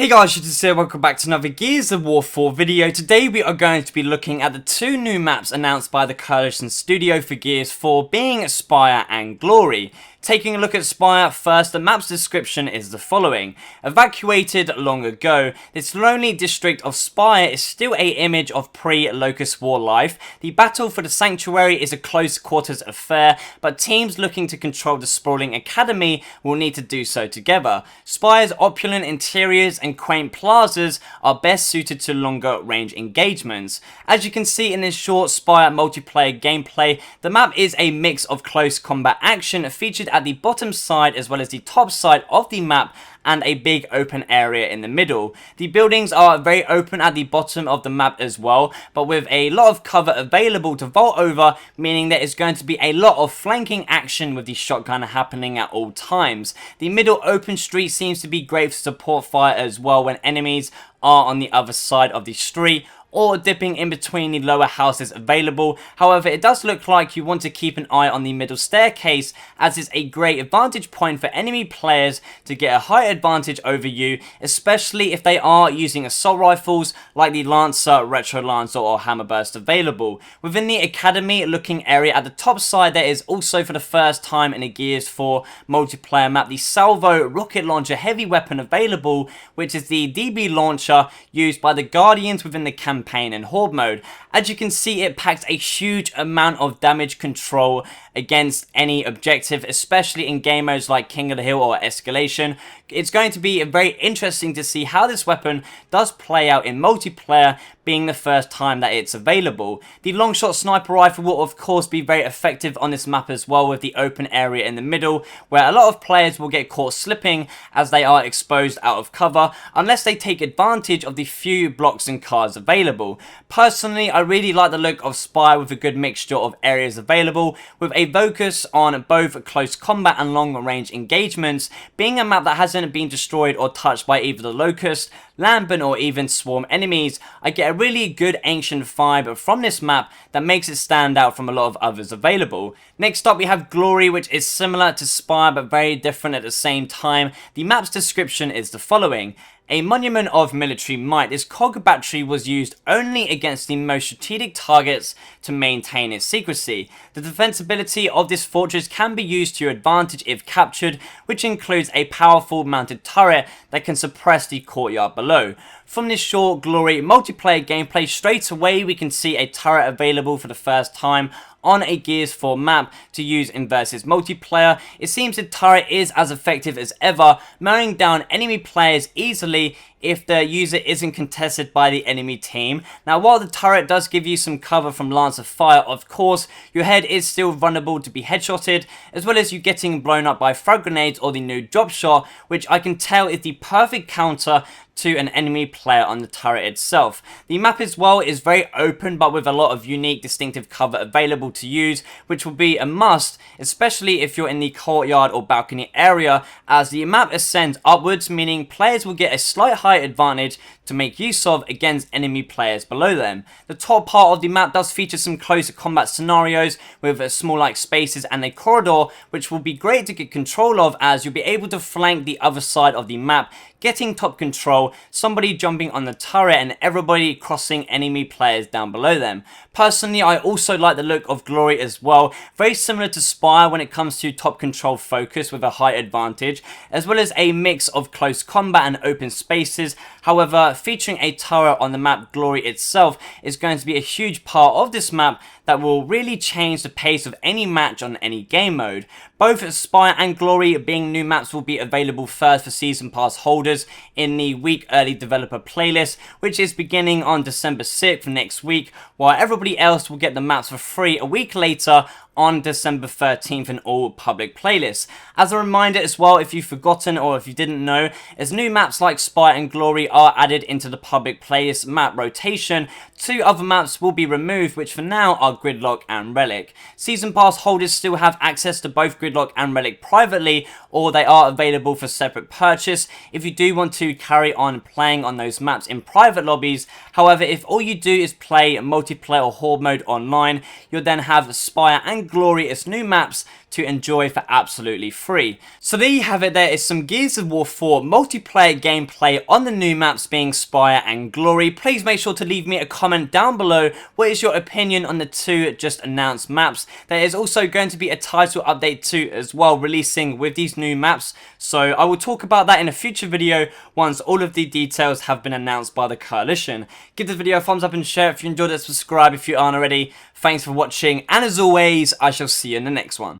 Hey guys, Shadowz here, welcome back to another Gears of War 4 video. Today we are going to be looking at the two new maps announced by the Coalition Studio for Gears 4, being Speyer and Glory. Taking a look at Speyer first, the map's description is the following. Evacuated long ago, this lonely district of Speyer is still an image of pre-Locust War life. The battle for the Sanctuary is a close quarters affair, but teams looking to control the sprawling academy will need to do so together. Speyer's opulent interiors and quaint plazas are best suited to longer range engagements. As you can see in this short Speyer multiplayer gameplay, the map is a mix of close combat action featured at the bottom side as well as the top side of the map, and a big open area in the middle. The buildings are very open at the bottom of the map as well, but with a lot of cover available to vault over, meaning there is going to be a lot of flanking action with the shotgun happening at all times. The middle open street seems to be great for support fire as well when enemies are on the other side of the street, or dipping in between the lower houses available. However, it does look like you want to keep an eye on the middle staircase, as it's a great vantage point for enemy players to get a high advantage over you, especially if they are using assault rifles like the Lancer, Retro Lancer or Hammerburst available. Within the academy looking area at the top side, there is also for the first time in a Gears 4 multiplayer map the Salvo rocket launcher heavy weapon available, which is the DB launcher used by the Guardians within the campaign and horde mode. As you can see, it packs a huge amount of damage control against any objective, especially in game modes like King of the Hill or Escalation. It's going to be very interesting to see how this weapon does play out in multiplayer, being the first time that it's available. The longshot sniper rifle will of course be very effective on this map as well, with the open area in the middle where a lot of players will get caught slipping as they are exposed out of cover unless they take advantage of the few blocks and cars available. Personally, I really like the look of Speyer with a good mixture of areas available, with a focus on both close combat and long range engagements, being a map that hasn't been destroyed or touched by either the Locust, Lambent or even Swarm enemies. I get a really good ancient vibe from this map that makes it stand out from a lot of others available. Next up we have Glory, which is similar to Speyer but very different at the same time. The map's description is the following. A monument of military might, this cog battery was used only against the most strategic targets to maintain its secrecy. The defensibility of this fortress can be used to your advantage if captured, which includes a powerful mounted turret that can suppress the courtyard below. From this short Glory multiplayer gameplay, straight away we can see a turret available for the first time on a Gears 4 map to use in versus multiplayer. It seems the turret is as effective as ever, mowing down enemy players easily if the user isn't contested by the enemy team. Now, while the turret does give you some cover from Lancer fire, of course, your head is still vulnerable to be headshotted, as well as you getting blown up by frag grenades or the new drop shot, which I can tell is the perfect counter to an enemy player on the turret itself. The map as well is very open but with a lot of unique distinctive cover available to use, which will be a must, especially if you're in the courtyard or balcony area, as the map ascends upwards, meaning players will get a slight height advantage to make use of against enemy players below them. The top part of the map does feature some closer combat scenarios with small like spaces and a corridor, which will be great to get control of, as you'll be able to flank the other side of the map, getting top control, somebody jumping on the turret and everybody crossing enemy players down below them. Personally, I also like the look of Glory as well, very similar to Speyer when it comes to top control focus with a high advantage, as well as a mix of close combat and open spaces. However, featuring a turret on the map, Glory itself is going to be a huge part of this map that will really change the pace of any match on any game mode. Both Speyer and Glory being new maps will be available first for Season Pass holders in the week early developer playlist, which is beginning on December 6th next week, while everybody else will get the maps for free a week later on December 13th in all public playlists. As a reminder as well, if you've forgotten or if you didn't know, as new maps like Speyer and Glory are added into the public playlist map rotation, two other maps will be removed, which for now are Gridlock and Relic. Season Pass holders still have access to both Gridlock and Relic privately, or they are available for separate purchase if you do want to carry on playing on those maps in private lobbies. However, if all you do is play multiplayer or horde mode online, you'll then have Speyer and Glory as new maps to enjoy for absolutely free. So there you have it, there is some Gears of War 4 multiplayer gameplay on the new maps being Speyer and Glory. Please make sure to leave me a comment down below. What is your opinion on the two just announced maps? There is also going to be a title update too as well releasing with these new maps, so I will talk about that in a future video once all of the details have been announced by the Coalition. Give this video a thumbs up and share if you enjoyed it, subscribe if you aren't already. Thanks for watching, and as always, I shall see you in the next one.